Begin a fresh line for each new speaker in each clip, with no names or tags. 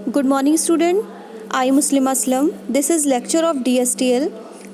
Good morning, student. I am Muslim Aslam. This is lecture of DSTL.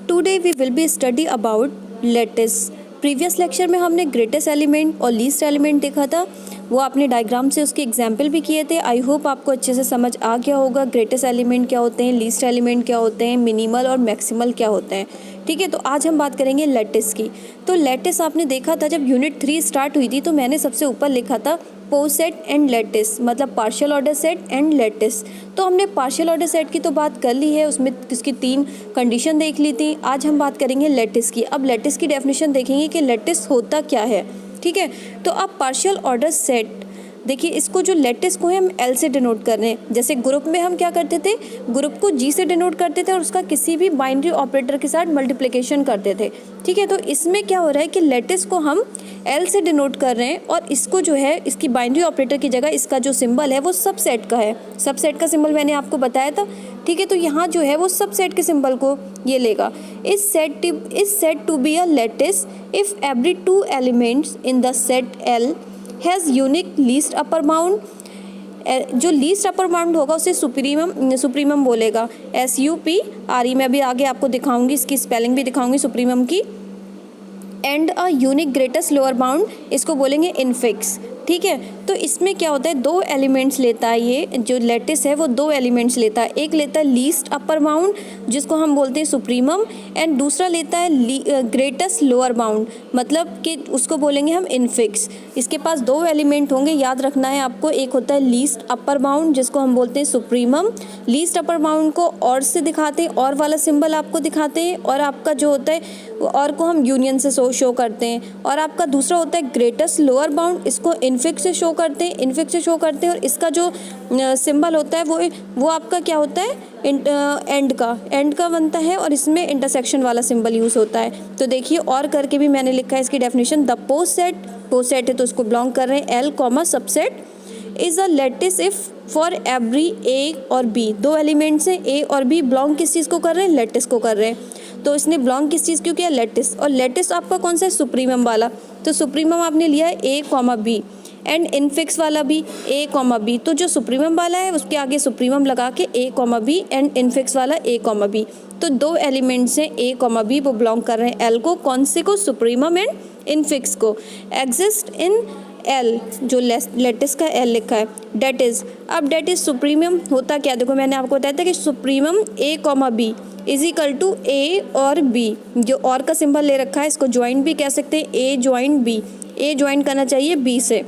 Today we will be study about lattice. Previous lecture में हमने greatest element और least element देखा था, वो आपने diagram से उसके एग्जाम्पल भी किए थे। आई होप आपको अच्छे से समझ आ गया होगा ग्रेटेस्ट एलिमेंट क्या होते हैं, लीस्ट एलिमेंट क्या होते हैं, मिनिमल और मैक्सिमल क्या होते हैं। ठीक है, तो आज हम बात करेंगे लैटिस की। तो लैटिस आपने देखा था जब यूनिट 3 स्टार्ट हुई थी, तो मैंने सबसे ऊपर लिखा था पोसेट एंड लैटिस, मतलब partial order set and lattice. तो हमने पार्शियल ऑर्डर सेट की तो बात कर ली है, उसमें उसकी 3 कंडीशन देख ली थी। आज हम बात करेंगे लैटिस की। अब लैटिस की डेफिनेशन देखेंगे कि लैटिस होता क्या है। ठीक है, तो अब पार्शियल ऑर्डर सेट देखिए, इसको जो लैटिस को है हम एल से डिनोट कर रहे हैं। जैसे ग्रुप में हम क्या करते थे, ग्रुप को जी से डिनोट करते थे और उसका किसी भी बाइनरी ऑपरेटर के साथ मल्टीप्लिकेशन करते थे। ठीक है, तो इसमें क्या हो रहा है कि लैटिस को हम एल से डिनोट कर रहे हैं और इसको जो है इसकी बाइनरी ऑपरेटर की जगह इसका जो सिंबल है वो सबसेट का है। सबसेट का सिंबल मैंने आपको बताया था। ठीक है, तो यहाँ जो है वो सबसेट के सिंबल को ये लेगा। Is set to be a lattice if every 2 elements in the set L has unique least upper bound. जो लीस्ट अपर बाउंड होगा उसे सुप्रीमम बोलेगा। SUPRE मैं भी आगे आपको दिखाऊंगी, इसकी स्पेलिंग भी दिखाऊंगी सुप्रीमम की। And a unique greatest lower bound, इसको बोलेंगे इनफिक्स। ठीक है, तो इसमें क्या होता है, 2 एलिमेंट्स लेता है। ये जो लैटिस है वो 2 एलिमेंट्स लेता है। एक लेता है लीस्ट अपर बाउंड जिसको हम बोलते हैं सुप्रीमम, एंड दूसरा लेता है ग्रेटेस्ट लोअर बाउंड, मतलब कि उसको बोलेंगे हम इनफिक्स। इसके पास 2 एलिमेंट होंगे, याद रखना है आपको। एक होता है लीस्ट अपर बाउंड जिसको हम बोलते हैं सुप्रीमम। लीस्ट अपर बाउंड को और से दिखाते हैं, और वाला सिंबल आपको दिखाते हैं, और आपका जो होता है और को हम यूनियन से शो करते हैं। और आपका दूसरा होता है ग्रेटेस्ट लोअर बाउंड, इसको इनफिक्स से शो करते हैं, इनफिक्स से शो करते हैं। और इसका जो सिंबल होता है वो आपका क्या होता है, एंड का बनता है, और इसमें इंटरसेक्शन वाला सिंबल यूज़ होता है। तो देखिए, और करके भी मैंने लिखा है इसकी डेफिनेशन। द पोसेट है तो उसको बिलोंग कर रहे हैं L, subset is a lattice if for every A और B, 2 एलिमेंट्स हैं A और B, बिलोंग किस चीज़ को कर रहे हैं, लैटिस को कर रहे हैं। तो इसने बिलोंग किस चीज़ क्यों किया, लैटिस। और लैटिस आपका कौन सा है, सुप्रीमम वाला। तो सुप्रीमम आपने लिया है A, B, एंड इनफिक्स वाला भी A, B। तो जो सुप्रीमम वाला है उसके आगे सुप्रीमम लगा के A, B, एंड इनफिक्स वाला A, B। तो 2 एलिमेंट्स हैं A, B, वो बिलोंग कर रहे हैं L को, कौन से को, सुप्रीमम एंड इनफिक्स को। एग्जिस्ट इन L, जो लैटिस का L लिखा है, डेट इज़। अब डेट इज़ सुप्रीमम होता क्या, देखो मैंने आपको बताया था कि supremum A, B is equal to A और B। जो और का सिंबल ले रखा है इसको ज्वाइंट भी कह सकते हैं, A joint B। A joint करना चाहिए B से।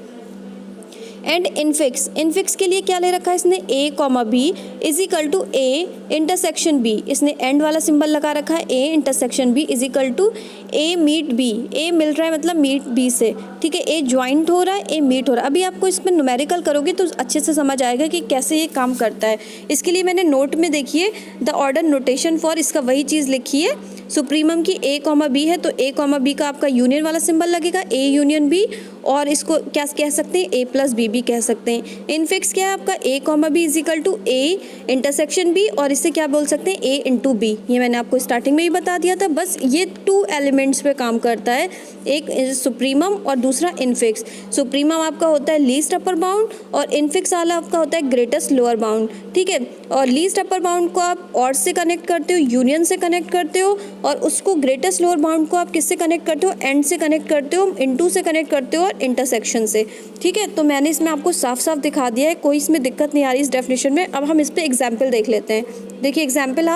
एंड इनफिक्स के लिए क्या ले रखा है इसने, A, B is equal to A intersection B। इसने एंड वाला सिंबल लगा रखा है, A intersection B is equal to A meet B। A मिल रहा है मतलब मीट B से। ठीक है, A ज्वाइंट हो रहा है, A मीट हो रहा है। अभी आपको इसमें न्यूमेरिकल करोगे तो अच्छे से समझ आएगा कि कैसे ये काम करता है। इसके लिए मैंने नोट में देखिए द ऑर्डर नोटेशन फॉर, इसका वही चीज़ लिखी है। सुप्रीमम की A, B है तो A, B का आपका यूनियन वाला सिंबल लगेगा, A यूनियन B, और इसको क्या कह सकते हैं, A प्लस B भी कह सकते हैं। इनफिक्स क्या है आपका, A, B is equal to A intersection B, और इससे क्या बोल सकते हैं, A इंटू B। ये मैंने आपको स्टार्टिंग में ही बता दिया था। बस ये 2 एलिमेंट्स पे काम करता है, एक सुप्रीमम और दूसरा इनफिक्स। सुप्रीमम आपका होता है लीस्ट अपर बाउंड और इनफिक्स वाला आपका होता है ग्रेटेस्ट लोअर बाउंड। ठीक है, और लीस्ट अपर बाउंड को आप और से कनेक्ट करते हो, यूनियन से कनेक्ट करते हो, और उसको ग्रेटेस्ट लोअर बाउंड को आप किससे कनेक्ट करते हो, एंड से कनेक्ट करते हो, इनटू से कनेक्ट करते हो, और इंटरसेक्शन से। ठीक है, तो मैंने इसमें आपको साफ साफ दिखा दिया है, कोई इसमें दिक्कत नहीं आ रही इस डेफिनेशन में। अब हम इस पर एग्जाम्पल देख लेते हैं। देखिए एग्जाम्पल,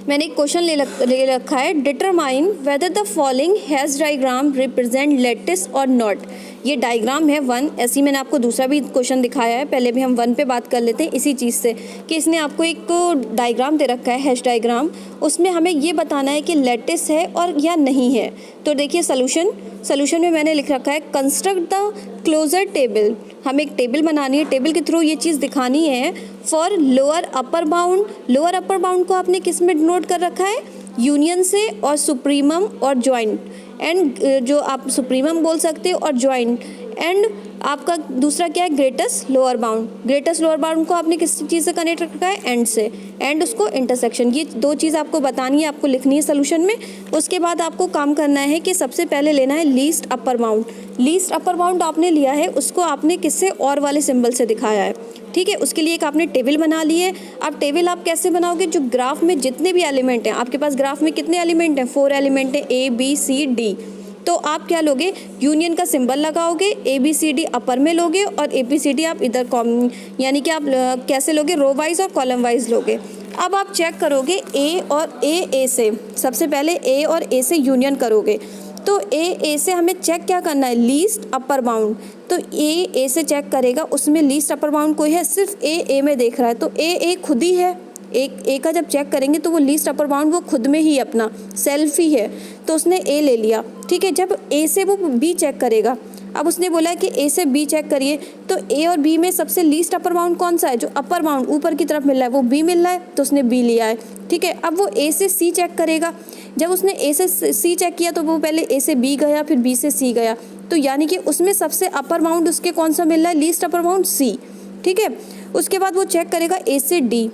मैंने एक क्वेश्चन ले रखा है, determine whether the following has diagram represent lattice और नॉट। ये डायग्राम है 1, ऐसे ही मैंने आपको दूसरा भी क्वेश्चन दिखाया है। पहले भी हम 1 पे बात कर लेते हैं इसी चीज़ से, कि इसने आपको एक डायग्राम दे रखा है, हैश डायग्राम। उसमें हमें ये बताना है कि लैटिस है और या नहीं है। तो देखिए सोल्यूशन में मैंने लिख रखा है, कंस्ट्रक्ट द क्लोजर टेबल। हमें एक टेबल बनानी है, टेबल के थ्रू ये चीज़ दिखानी है। For lower upper bound, lower upper bound को आपने किस में नोट कर रखा है, यूनियन से, और सुप्रीमम और ज्वाइंट। एंड जो आप सुप्रीमम बोल सकते हो और ज्वाइंट, एंड आपका दूसरा क्या है, greatest lower bound. Greatest lower bound को आपने किस चीज़ से कनेक्ट रखा है, एंड से, एंड उसको इंटरसेक्शन। ये दो चीज़ आपको बतानी है, आपको लिखनी है सोल्यूशन में। उसके बाद आपको काम करना है कि सबसे पहले लेना है least upper bound. Least upper bound आपने लिया है, उसको आपने किससे, और वाले सिंबल से दिखाया है, ठीक है। उसके लिए एक आपने टेबल बना ली है। अब टेबल आप कैसे बनाओगे, जो ग्राफ में जितने भी एलिमेंट हैं, आपके पास ग्राफ में कितने एलिमेंट हैं, 4 एलिमेंट हैं, A B C D। तो आप क्या लोगे, यूनियन का सिंबल लगाओगे, ABCD अपर में लोगे और ABCD आप इधर यानी कि आप कैसे लोगे, रो वाइज और कॉलम वाइज लोगे। अब आप चेक करोगे A और A से, सबसे पहले A और A से यूनियन करोगे। तो A से हमें चेक क्या करना है, लीस्ट अपर बाउंड। तो A से चेक करेगा, उसमें लीस्ट अपर बाउंड कोई है, सिर्फ A में देख रहा है, तो A खुद ही है। A का जब चेक करेंगे तो वो लीस्ट अपर बाउंड वो खुद में ही अपना सेल्फ ही है, तो उसने A ले लिया, ठीक है। जब A से वो B चेक करेगा, अब उसने बोला है कि A से B चेक करिए, तो A और B में सबसे लीस्ट अपर बाउंड कौन सा है, जो अपर बाउंड ऊपर की तरफ मिल रहा है वो B मिल रहा है, तो उसने B लिया है, ठीक है। अब वो A से C चेक करेगा, जब उसने A से C चेक किया तो वो पहले A से B गया, फिर B से C गया, तो यानी कि उसमें सबसे अपर बाउंड उसके कौन सा मिल रहा है, लीस्ट अपर बाउंड C, ठीक है। उसके बाद वो चेक करेगा A से D,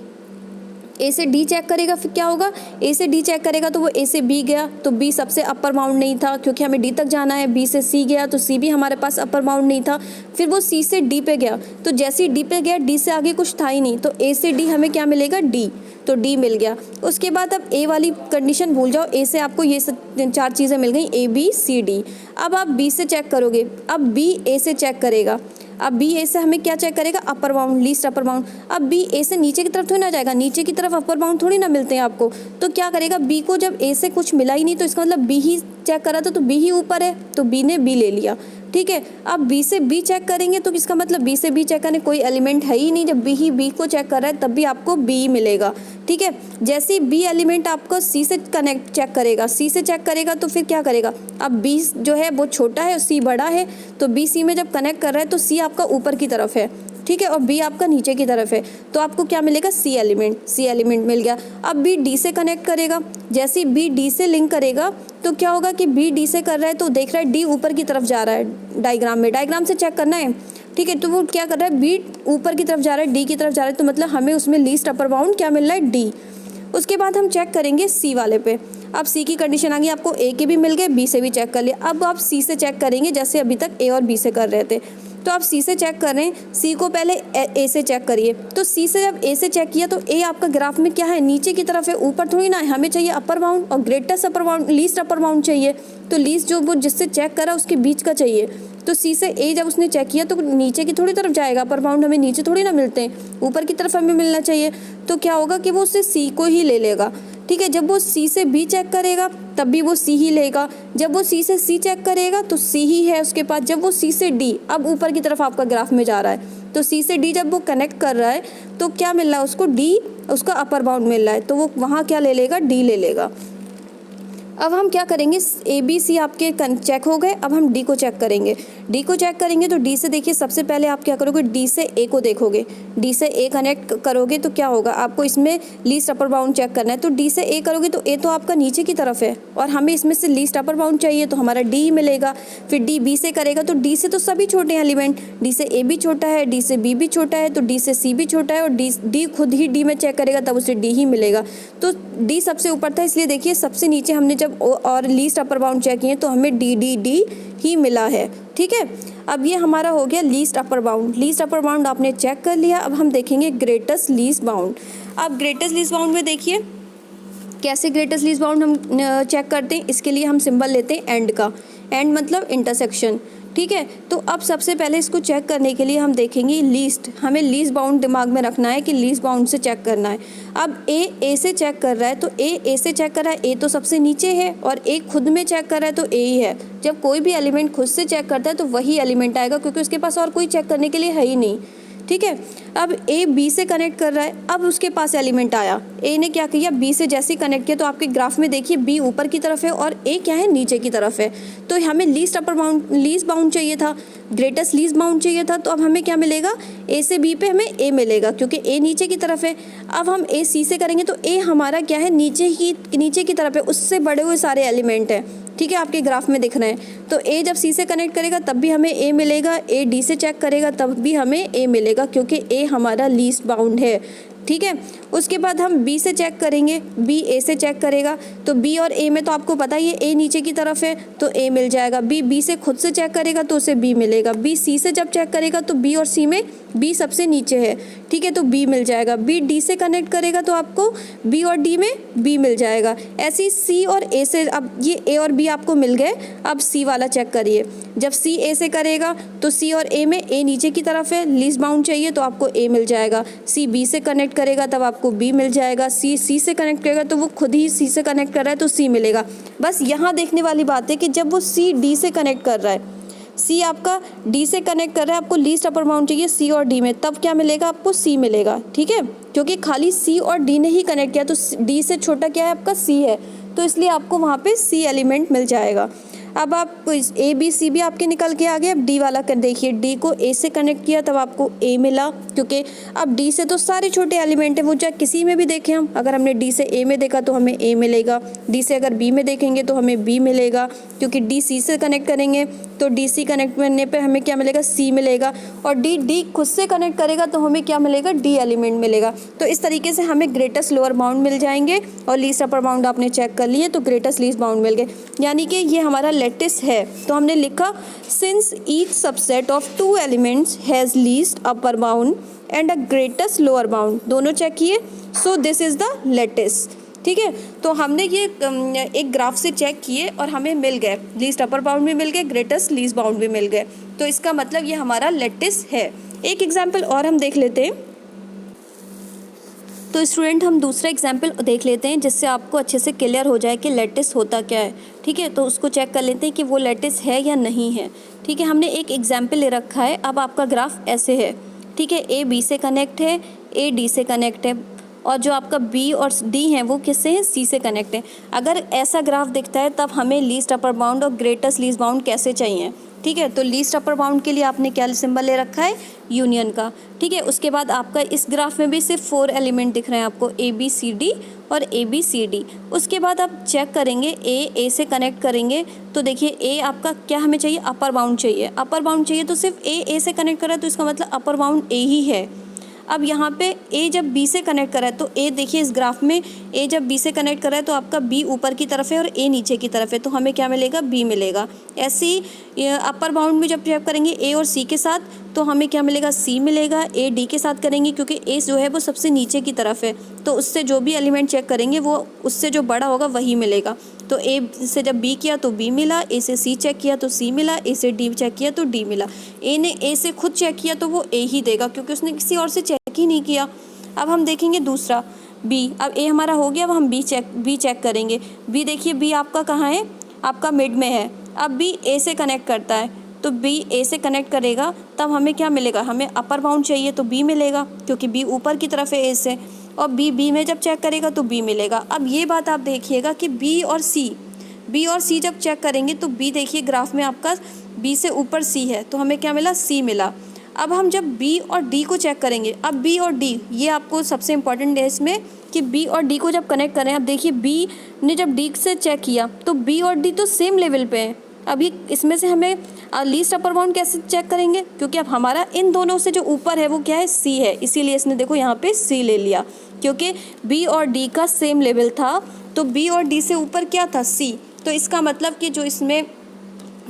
A से D चेक करेगा, फिर क्या होगा, A से D चेक करेगा तो वो A से B गया, तो B सबसे अपर बाउंड नहीं था क्योंकि हमें D तक जाना है। B से C गया तो C भी हमारे पास अपर बाउंड नहीं था। फिर वो C से D पे गया, तो जैसे ही D पे गया D से आगे कुछ था ही नहीं, तो A से D हमें क्या मिलेगा, D, तो D मिल गया। उसके बाद अब A वाली कंडीशन भूल जाओ, A से आपको ये 4 चीज़ें मिल गई, A B C D। अब आप B से चेक करोगे, अब B A से चेक करेगा, अब B A से हमें क्या चेक करेगा, upper bound, least upper bound. अब B A से नीचे की तरफ थोड़ी ना जाएगा, नीचे की तरफ अपर बाउंड थोड़ी ना मिलते हैं आपको, तो क्या करेगा, B को जब A से कुछ मिला ही नहीं तो इसका मतलब B ही चेक करा था, तो B ही ऊपर है, तो B ने B ले लिया, ठीक है। अब B से B चेक करेंगे तो इसका मतलब B से B चेक करने कोई एलिमेंट है ही नहीं, जब B ही B को चेक कर रहा है तब भी आपको B मिलेगा, ठीक है। जैसे ही B एलिमेंट आपको C से कनेक्ट चेक करेगा, C से चेक करेगा तो फिर क्या करेगा, अब B जो है वो छोटा है और C बड़ा है, तो B C में जब कनेक्ट कर रहा है तो C आपका ऊपर की तरफ है, ठीक है, और B आपका नीचे की तरफ है, तो आपको क्या मिलेगा, C एलिमेंट मिल गया। अब B D से कनेक्ट करेगा, जैसे ही B D से लिंक करेगा तो क्या होगा कि B D से कर रहा है तो देख रहा है D ऊपर की तरफ जा रहा है, डायग्राम से चेक करना है, ठीक है। तो वो क्या कर रहा है, B ऊपर की तरफ जा रहा है, D की तरफ जा रहा है, तो मतलब हमें उसमें लीस्ट अपर बाउंड क्या मिल रहा है, D। उसके बाद हम चेक करेंगे C वाले पे। अब C की कंडीशन आ गई, आपको A के भी मिल गए, B से भी चेक कर लिया। अब आप C से चेक करेंगे, जैसे अभी तक A और B से कर रहे थे, तो आप C से चेक कर रहे हैं, C को पहले A से चेक करिए। तो C से जब A से चेक किया तो A आपका ग्राफ में क्या है, नीचे की तरफ है, ऊपर थोड़ी ना है, हमें चाहिए अपर बाउंड, और greatest upper bound, least upper bound चाहिए, तो लीस्ट जो वो जिससे चेक करा उसके बीच का चाहिए। तो C से A जब उसने चेक किया तो नीचे की थोड़ी तरफ जाएगा, अपर बाउंड हमें नीचे थोड़ी ना मिलते हैं, ऊपर की तरफ हमें मिलना चाहिए, तो क्या होगा कि वो उससे C को ही ले लेगा, ठीक है। जब वो C से B चेक करेगा तब भी वो C ही लेगा, जब वो C से C चेक करेगा तो C ही है उसके पास, जब वो C से D, अब ऊपर की तरफ आपका ग्राफ में जा रहा है, तो C से D जब वो कनेक्ट कर रहा है तो क्या मिल रहा है उसको, D उसका अपर बाउंड मिल रहा है, तो वो वहाँ क्या ले लेगा, D ले लेगा। अब हम क्या करेंगे, A B C आपके चेक हो गए, अब हम D को चेक करेंगे। D को चेक करेंगे तो D से देखिए, सबसे पहले आप क्या करोगे, D से A को देखोगे, D से A कनेक्ट करोगे तो क्या होगा, आपको इसमें लीस्ट अपर बाउंड चेक करना है, तो D से A करोगे तो A तो आपका नीचे की तरफ है और हमें इसमें से लीस्ट अपर बाउंड चाहिए, तो हमारा D ही मिलेगा। फिर D B से करेगा तो D से तो सभी छोटे हैं एलिमेंट, D से A भी छोटा है, D से B भी छोटा है, तो D से C भी छोटा है, और D खुद ही D में चेक करेगा तब उसे D ही मिलेगा, तो D सबसे ऊपर था, इसलिए देखिए सबसे नीचे हमने जब और लीस्ट अपर बाउंड चेक किए तो हमें D ही मिला है, ठीक है। अब ये हमारा हो गया least upper bound. Least upper bound आपने चेक कर लिया। अब हम देखेंगे ग्रेटेस्ट लीस्ट बाउंड। अब ग्रेटेस्ट लीस्ट बाउंड में देखिए कैसे ग्रेटेस्ट लीस्ट बाउंड हम चेक करते हैं, इसके लिए हम सिंबल लेते हैं एंड का, एंड मतलब इंटरसेक्शन, ठीक है। तो अब सबसे पहले इसको चेक करने के लिए हम देखेंगे लीस्ट, हमें लीस्ट बाउंड दिमाग में रखना है कि लीस्ट बाउंड से चेक करना है। अब A से चेक कर रहा है तो A से चेक कर रहा है, A तो सबसे नीचे है, और A खुद में चेक कर रहा है तो A ही है। जब कोई भी एलिमेंट खुद से चेक करता है तो वही एलिमेंट आएगा, क्योंकि उसके पास और कोई चेक करने के लिए है ही नहीं, ठीक है। अब A B से कनेक्ट कर रहा है, अब उसके पास एलिमेंट आया, A ने क्या किया, B से जैसे ही कनेक्ट किया तो आपके ग्राफ में देखिए B ऊपर की तरफ है और A क्या है, नीचे की तरफ है, तो हमें लीस्ट बाउंड चाहिए था, ग्रेटेस्ट लीस्ट बाउंड चाहिए था। तो अब हमें क्या मिलेगा, A से B पे हमें A मिलेगा क्योंकि A नीचे की तरफ है। अब हम A C से करेंगे तो A हमारा क्या है, नीचे की तरफ है, उससे बड़े हुए सारे एलिमेंट हैं, ठीक है, आपके ग्राफ में दिख रहे हैं। तो ए जब सी से कनेक्ट करेगा तब भी हमें ए मिलेगा, ए डी से चेक करेगा तब भी हमें ए मिलेगा, क्योंकि ए हमारा लीस्ट बाउंड है। ठीक है, उसके बाद हम बी से चेक करेंगे, बी ए से चेक करेगा, तो बी और ए में तो आपको पता ही है ए नीचे की तरफ है तो ए मिल जाएगा। बी बी से खुद से चेक करेगा तो उसे बी मिलेगा। बी सी से जब चेक करेगा तो बी और सी में बी सबसे नीचे है, ठीक है, तो बी मिल जाएगा। बी डी से कनेक्ट करेगा तो आपको बी और डी में बी मिल जाएगा। ऐसे ही सी और ए से, अब ये ए और बी आपको मिल गए, अब सी वाला चेक करिए। जब सी ए से करेगा तो सी और ए में ए नीचे की तरफ है, लीस्ट बाउंड चाहिए तो आपको ए मिल जाएगा। सी बी से कनेक्ट करेगा तब आपको बी मिल जाएगा। सी सी से कनेक्ट करेगा तो वो खुद ही सी से कनेक्ट कर रहा है तो सी मिलेगा। बस यहाँ देखने वाली बात है कि जब वो सी डी से कनेक्ट कर रहा है, सी आपका डी से कनेक्ट कर रहा है, आपको लीस्ट अपर बाउंड चाहिए सी और डी में, तब क्या मिलेगा आपको सी मिलेगा। ठीक है, क्योंकि खाली सी और डी ने ही कनेक्ट किया तो डी से छोटा क्या है आपका सी है, तो इसलिए आपको वहाँ पे सी एलिमेंट मिल जाएगा। अब आप ए बी सी भी आपके निकल के आ गए। अब डी वाला कर देखिए, डी को ए से कनेक्ट किया तब आपको ए मिला, क्योंकि अब डी से तो सारे छोटे एलिमेंट हैं, वो चाहे किसी में भी देखें हम, अगर हमने डी से ए में देखा तो हमें ए मिलेगा, डी से अगर बी में देखेंगे तो हमें बी मिलेगा, क्योंकि डी सी से कनेक्ट करेंगे तो डी सी कनेक्ट करने पर हमें क्या मिलेगा सी मिलेगा, और डी डी खुद से कनेक्ट करेगा तो हमें क्या मिलेगा डी एलिमेंट मिलेगा। तो इस तरीके से हमें ग्रेटेस्ट लोअर बाउंड मिल जाएंगे और लीस्ट अपर बाउंड आपने चेक कर लिए तो ग्रेटेस्ट लीस्ट बाउंड मिल गए, यानी कि ये हमारा लेटिस है। तो हमने लिखा since each subset of two elements has least upper bound and a greatest lower bound, दोनों चेक किए, so this is the lattice. ठीक है, तो हमने ये एक ग्राफ से चेक किए और हमें मिल गए, लीस्ट अपर बाउंड भी मिल गए, ग्रेटेस्ट लीस्ट बाउंड भी मिल गए, तो इसका मतलब ये हमारा लेटिस है। एक एग्जाम्पल और हम देख लेते हैं। तो स्टूडेंट हम दूसरा एग्जाम्पल देख लेते हैं जिससे आपको अच्छे से क्लियर हो जाए कि लेटिस होता क्या है। ठीक है, तो उसको चेक कर लेते हैं कि वो लेटिस है या नहीं है। ठीक है, हमने एक एग्जाम्पल ले रखा है। अब आपका ग्राफ ऐसे है, ठीक है, ए बी से कनेक्ट है, ए डी से कनेक्ट है, और जो आपका बी और डी हैं वो किससे हैं सी से कनेक्ट है। अगर ऐसा ग्राफ दिखता है तब हमें लीस्ट अपर बाउंड और ग्रेटेस्ट लीस्ट बाउंड कैसे चाहिए। ठीक है, तो लीस्ट अपर बाउंड के लिए आपने क्या सिंबल ले रखा है यूनियन का। ठीक है, उसके बाद आपका इस ग्राफ में भी सिर्फ 4 एलिमेंट दिख रहे हैं आपको, ए बी सी डी और ए बी सी डी। उसके बाद आप चेक करेंगे ए से कनेक्ट करेंगे तो देखिए ए आपका क्या हमें चाहिए अपर बाउंड चाहिए। अपर बाउंड चाहिए तो सिर्फ ए से कनेक्ट कर रहा है तो इसका मतलब अपर बाउंड ए ही है। अब यहाँ पे ए जब बी से कनेक्ट कर रहा है तो ए देखिए इस ग्राफ में ए जब बी से कनेक्ट कर रहा है तो आपका बी ऊपर की तरफ है और ए नीचे की तरफ है, तो हमें क्या मिलेगा बी मिलेगा। ऐसे ही अपर बाउंड में जब चेक करेंगे ए और सी के साथ तो हमें क्या मिलेगा सी मिलेगा। ए डी के साथ करेंगे क्योंकि ए जो है वो सबसे नीचे की तरफ है, तो उससे जो भी एलिमेंट चेक करेंगे वो उससे जो बड़ा होगा वही मिलेगा। तो ए से जब बी किया तो बी मिला, ए से सी चेक किया तो सी मिला, ए से डी चेक किया तो डी मिला। ए ने ए से खुद चेक किया तो वो ए ही देगा क्योंकि उसने किसी और से चेक ही नहीं किया। अब हम देखेंगे दूसरा बी। अब ए हमारा हो गया, अब हम बी चेक करेंगे। बी देखिए बी आपका कहाँ है, आपका मिड में है। अब बी ए से कनेक्ट करता है तो बी ए से कनेक्ट करेगा तब हमें क्या मिलेगा, हमें अपर बाउंड चाहिए तो बी मिलेगा क्योंकि बी ऊपर की तरफ है ए से, और बी में जब चेक करेगा तो बी मिलेगा। अब ये बात आप देखिएगा कि बी और सी जब चेक करेंगे तो बी देखिए ग्राफ में आपका बी से ऊपर सी है तो हमें क्या मिला सी मिला। अब हम जब बी और डी को चेक करेंगे, अब बी और डी ये आपको सबसे इम्पॉर्टेंट है इसमें कि बी और डी को जब कनेक्ट करें, अब देखिए बी ने जब डी से चेक किया तो बी और डी तो सेम लेवल पे हैं। अभी इसमें से हमें लीस्ट अपर बाउंड कैसे चेक करेंगे, क्योंकि अब हमारा इन दोनों से जो ऊपर है वो क्या है सी है, इसीलिए इसने देखो यहाँ पे सी ले लिया क्योंकि बी और डी का सेम लेवल था। तो बी और डी से ऊपर क्या था सी, तो इसका मतलब कि जो इसमें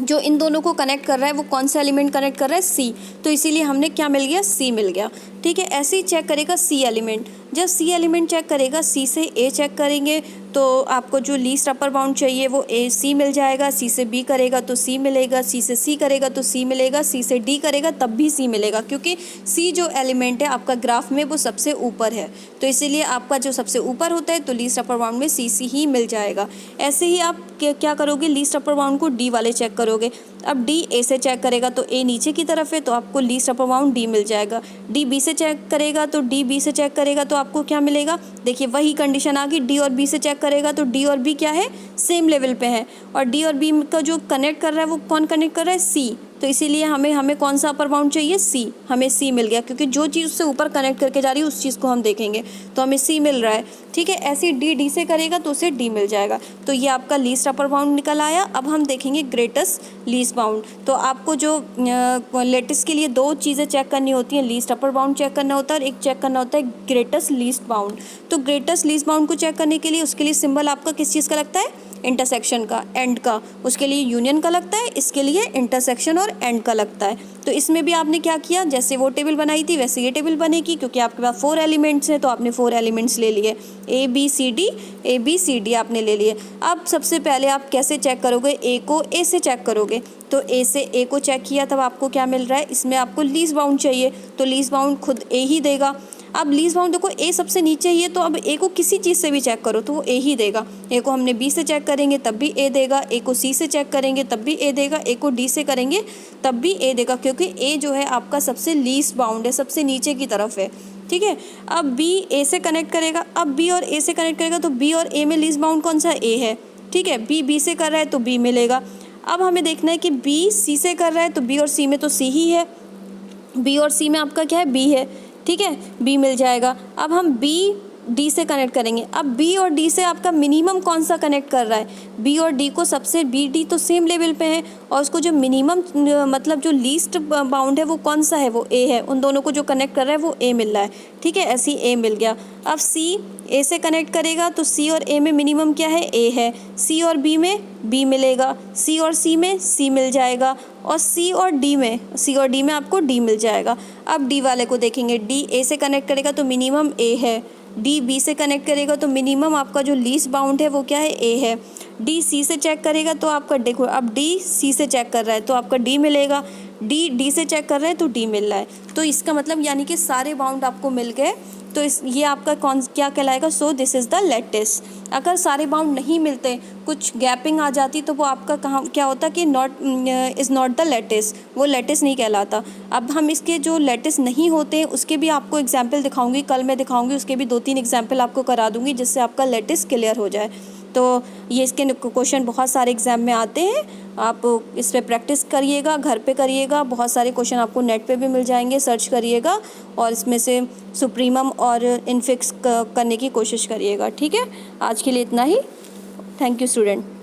जो इन दोनों को कनेक्ट कर रहा है वो कौन सा एलिमेंट कनेक्ट कर रहा है सी, तो इसीलिए हमने क्या मिल गया सी मिल गया। ठीक है, ऐसे ही चेक करेगा सी एलिमेंट। जब सी एलिमेंट चेक करेगा सी से ए चेक करेंगे तो आपको जो लीस्ट अपर बाउंड चाहिए वो ए सी मिल जाएगा। सी से बी करेगा तो सी मिलेगा, सी से सी करेगा तो सी मिलेगा, सी से डी करेगा तब भी सी मिलेगा क्योंकि सी जो एलिमेंट है आपका ग्राफ में वो सबसे ऊपर है, तो इसीलिए आपका जो सबसे ऊपर होता है तो लीस्ट अपर बाउंड में सी ही मिल जाएगा। ऐसे ही आप क्या करोगे लीस्ट अपर बाउंड को डी वाले चेक करोगे। अब डी ए से चेक करेगा तो ए नीचे की तरफ है तो आपको लीस्ट अपर बाउंड डी मिल जाएगा। डी बी से चेक करेगा तो डी बी से चेक करेगा तो आपको क्या मिलेगा, देखिए वही कंडीशन आ गई। डी और बी से चेक करेगा तो डी और बी क्या है सेम लेवल पे है, और डी और बी का जो कनेक्ट कर रहा है वो कौन कनेक्ट कर रहा है सी, तो इसीलिए हमें कौन सा अपर बाउंड चाहिए, सी। हमें सी मिल गया, क्योंकि जो चीज़ उससे ऊपर कनेक्ट करके जा रही है उस चीज़ को हम देखेंगे, तो हमें सी मिल रहा है। ठीक है, ऐसे डी से करेगा तो उसे डी मिल जाएगा। तो ये आपका लीस्ट अपर बाउंड निकल आया। अब हम देखेंगे ग्रेटेस्ट लीस्ट बाउंड। तो आपको जो लेटिस के लिए दो चीज़ें चेक करनी होती हैं, लीस्ट अपर बाउंड चेक करना होता है और एक चेक करना होता है ग्रेटेस्ट लीस्ट बाउंड। तो ग्रेटेस्ट लीस्ट बाउंड को चेक करने के लिए उसके लिए सिंबल आपका किस चीज़ का लगता है, इंटरसेक्शन का, एंड का। उसके लिए यूनियन का लगता है, इसके लिए इंटरसेक्शन और एंड का लगता है। तो इसमें भी आपने क्या किया, जैसे वो टेबल बनाई थी वैसे ये टेबल बनेगी, क्योंकि आपके पास 4 एलिमेंट्स हैं तो आपने 4 एलिमेंट्स ले लिए, ए बी सी डी आपने ले लिए। अब सबसे पहले आप कैसे चेक करोगे, ए को ए से चेक करोगे। तो ए से ए को चेक किया, तब आपको क्या मिल रहा है, इसमें आपको लीस्ट बाउंड चाहिए, तो लीस्ट बाउंड खुद ए ही देगा। अब लीस्ट बाउंड देखो ए सबसे नीचे ही है, तो अब ए को किसी चीज़ से भी चेक करो तो वो ए ही देगा। ए को हमने बी से चेक करेंगे तब भी ए देगा, ए को सी से चेक करेंगे तब भी ए देगा, ए को डी से करेंगे तब भी ए देगा, क्योंकि ए जो है आपका सबसे लीस्ट बाउंड है, सबसे नीचे की तरफ है। ठीक है, अब बी ए से कनेक्ट करेगा, अब बी और ए से कनेक्ट करेगा तो बी और ए में लीस्ट बाउंड कौन सा, ए है। ठीक है, बी से कर रहा है तो बी मिलेगा। अब हमें देखना है कि बी सी से कर रहा है तो बी और सी में तो सी ही है, बी और सी में आपका क्या है, बी है। ठीक है, बी मिल जाएगा। अब हम बी डी से कनेक्ट करेंगे। अब बी और डी से आपका मिनिमम कौन सा कनेक्ट कर रहा है, बी और डी को सबसे, बी डी तो सेम लेवल पे है और उसको जो मिनिमम मतलब जो लीस्ट बाउंड है वो कौन सा है, वो ए है। उन दोनों को जो कनेक्ट कर रहा है वो ए मिल रहा है। ठीक है, ऐसे ही ए मिल गया। अब सी ए से कनेक्ट करेगा तो सी और ए में मिनिमम क्या है, ए है। सी और बी में बी मिलेगा, सी और सी में सी मिल जाएगा, और सी और डी में आपको डी मिल जाएगा। अब डी वाले को देखेंगे, डी ए से कनेक्ट करेगा तो मिनिमम ए है, डी बी से कनेक्ट करेगा तो मिनिमम आपका जो लीस्ट बाउंड है वो क्या है, ए है। डी सी से चेक करेगा तो आपका, देखो अब डी सी से चेक कर रहा है तो आपका डी मिलेगा, डी से चेक कर रहा है तो डी मिल रहा है। तो इसका मतलब यानी कि सारे बाउंड आपको मिल गए, तो ये आपका कौन क्या कहलाएगा, so this is the lattice. अगर सारे बाउंड नहीं मिलते, कुछ गैपिंग आ जाती, तो वो आपका कहाँ क्या होता कि इज़ नॉट द लेटिस, वो लेटिस नहीं कहलाता। अब हम इसके जो लेटिस नहीं होते हैं उसके भी आपको एग्जाम्पल दिखाऊंगी, कल मैं दिखाऊंगी, उसके भी 2-3 एग्जाम्पल आपको करा दूंगी जिससे आपका लेटिस क्लियर हो जाए। तो ये इसके क्वेश्चन बहुत सारे एग्जाम में आते हैं, आप इस पर प्रैक्टिस करिएगा, घर पे करिएगा। बहुत सारे क्वेश्चन आपको नेट पे भी मिल जाएंगे, सर्च करिएगा और इसमें से सुप्रीमम और इनफिक्स करने की कोशिश करिएगा। ठीक है, आज के लिए इतना ही। Thank you student.